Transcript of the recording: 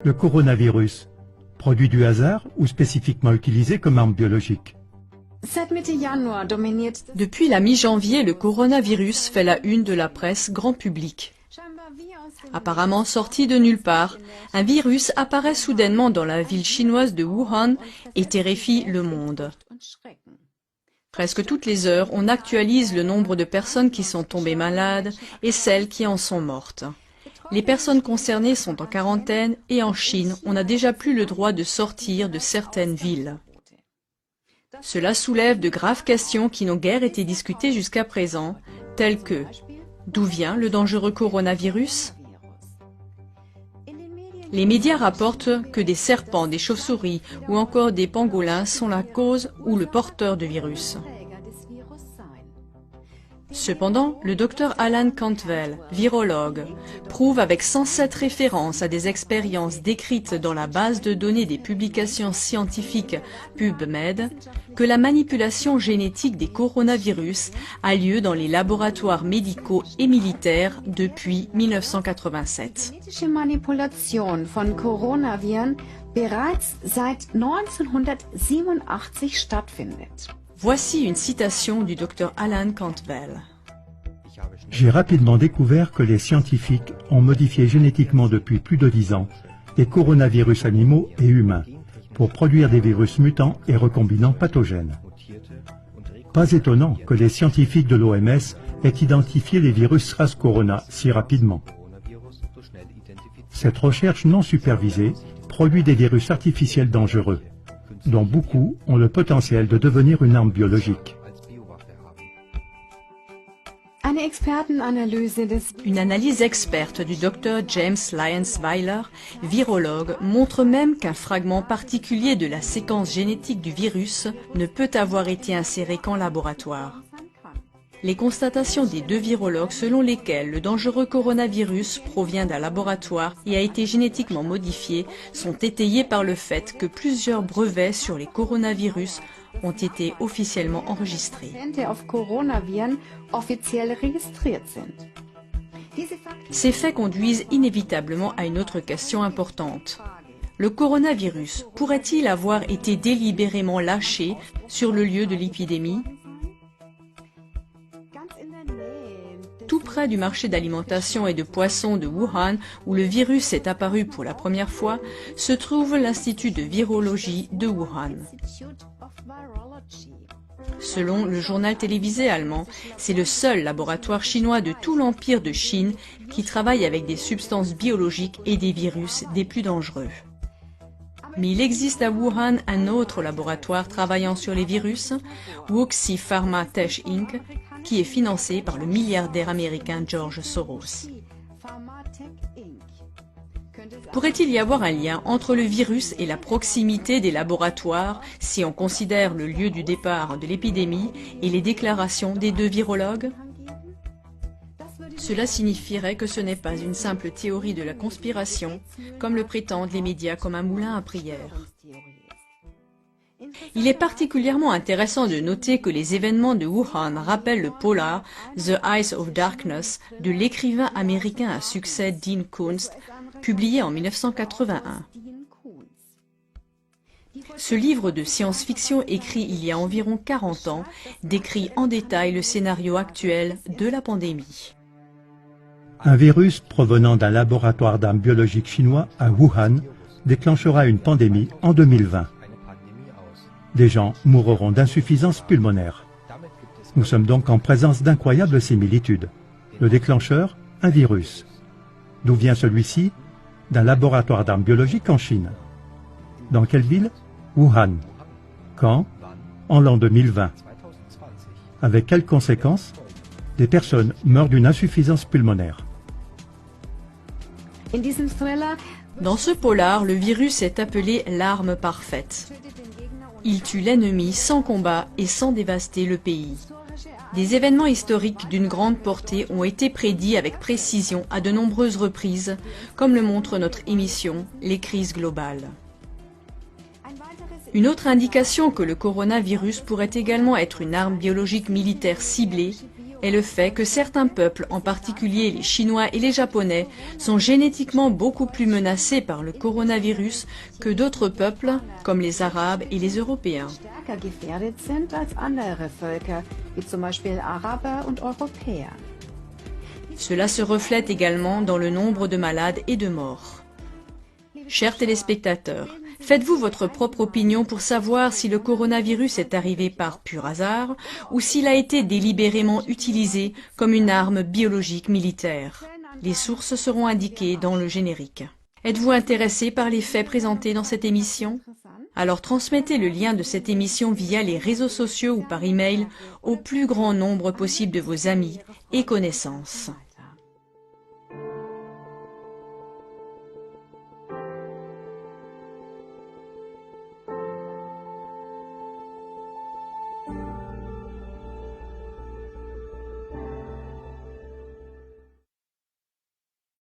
Le coronavirus, produit du hasard ou spécifiquement utilisé comme arme biologique? Depuis la mi-janvier, le coronavirus fait la une de la presse grand public. Apparemment sorti de nulle part, un virus apparaît soudainement dans la ville chinoise de Wuhan et terrifie le monde. Presque toutes les heures, on actualise le nombre de personnes qui sont tombées malades et celles qui en sont mortes. Les personnes concernées sont en quarantaine et en Chine, on n'a déjà plus le droit de sortir de certaines villes. Cela soulève de graves questions qui n'ont guère été discutées jusqu'à présent, telles que d'où vient le dangereux coronavirus? Les médias rapportent que des serpents, des chauves-souris ou encore des pangolins sont la cause ou le porteur de virus. Cependant, le docteur Alan Cantwell, virologue, prouve avec 107 références à des expériences décrites dans la base de données des publications scientifiques PubMed que la manipulation génétique des coronavirus a lieu dans les laboratoires médicaux et militaires depuis 1987. Genetische Manipulation von Coronaviren bereits seit 1987 stattfindet. Voici une citation du Dr Alan Cantwell. J'ai rapidement découvert que les scientifiques ont modifié génétiquement depuis plus de 10 ans des coronavirus animaux et humains pour produire des virus mutants et recombinants pathogènes. Pas étonnant que les scientifiques de l'OMS aient identifié les virus SARS-Corona si rapidement. Cette recherche non supervisée produit des virus artificiels dangereux, dont beaucoup ont le potentiel de devenir une arme biologique. Une analyse experte du Dr James Lyons-Weiler, virologue, montre même qu'un fragment particulier de la séquence génétique du virus ne peut avoir été inséré qu'en laboratoire. Les constatations des deux virologues selon lesquelles le dangereux coronavirus provient d'un laboratoire et a été génétiquement modifié sont étayées par le fait que plusieurs brevets sur les coronavirus ont été officiellement enregistrés. Ces faits conduisent inévitablement à une autre question importante. Le coronavirus pourrait-il avoir été délibérément lâché sur le lieu de l'épidémie ? Tout près du marché d'alimentation et de poissons de Wuhan, où le virus est apparu pour la première fois, se trouve l'Institut de virologie de Wuhan. Selon le journal télévisé allemand, c'est le seul laboratoire chinois de tout l'empire de Chine qui travaille avec des substances biologiques et des virus des plus dangereux. Mais il existe à Wuhan un autre laboratoire travaillant sur les virus, Wuxi Pharma Tech Inc., qui est financé par le milliardaire américain George Soros. Pourrait-il y avoir un lien entre le virus et la proximité des laboratoires si on considère le lieu du départ de l'épidémie et les déclarations des deux virologues? Cela signifierait que ce n'est pas une simple théorie de la conspiration, comme le prétendent les médias comme un moulin à prière. Il est particulièrement intéressant de noter que les événements de Wuhan rappellent le polar The Eyes of Darkness de l'écrivain américain à succès Dean Koontz, publié en 1981. Ce livre de science-fiction écrit il y a environ 40 ans décrit en détail le scénario actuel de la pandémie. Un virus provenant d'un laboratoire d'armes biologiques chinois à Wuhan déclenchera une pandémie en 2020. Des gens mourront d'insuffisance pulmonaire. Nous sommes donc en présence d'incroyables similitudes. Le déclencheur, un virus. D'où vient celui-ci? D'un laboratoire d'armes biologiques en Chine. Dans quelle ville? Wuhan. Quand? En l'an 2020. Avec quelles conséquences? Des personnes meurent d'une insuffisance pulmonaire. Dans ce polar, le virus est appelé l'arme parfaite. Il tue l'ennemi sans combat et sans dévaster le pays. Des événements historiques d'une grande portée ont été prédits avec précision à de nombreuses reprises, comme le montre notre émission « Les crises globales ». Une autre indication que le coronavirus pourrait également être une arme biologique militaire ciblée est le fait que certains peuples, en particulier les Chinois et les Japonais, sont génétiquement beaucoup plus menacés par le coronavirus que d'autres peuples, comme les Arabes et les Européens. Stärker gefährdet sind als andere Völker, wie zum Beispiel Araber und Europäer. Cela se reflète également dans le nombre de malades et de morts. Chers téléspectateurs, faites-vous votre propre opinion pour savoir si le coronavirus est arrivé par pur hasard ou s'il a été délibérément utilisé comme une arme biologique militaire. Les sources seront indiquées dans le générique. Êtes-vous intéressé par les faits présentés dans cette émission? Alors transmettez le lien de cette émission via les réseaux sociaux ou par email au plus grand nombre possible de vos amis et connaissances.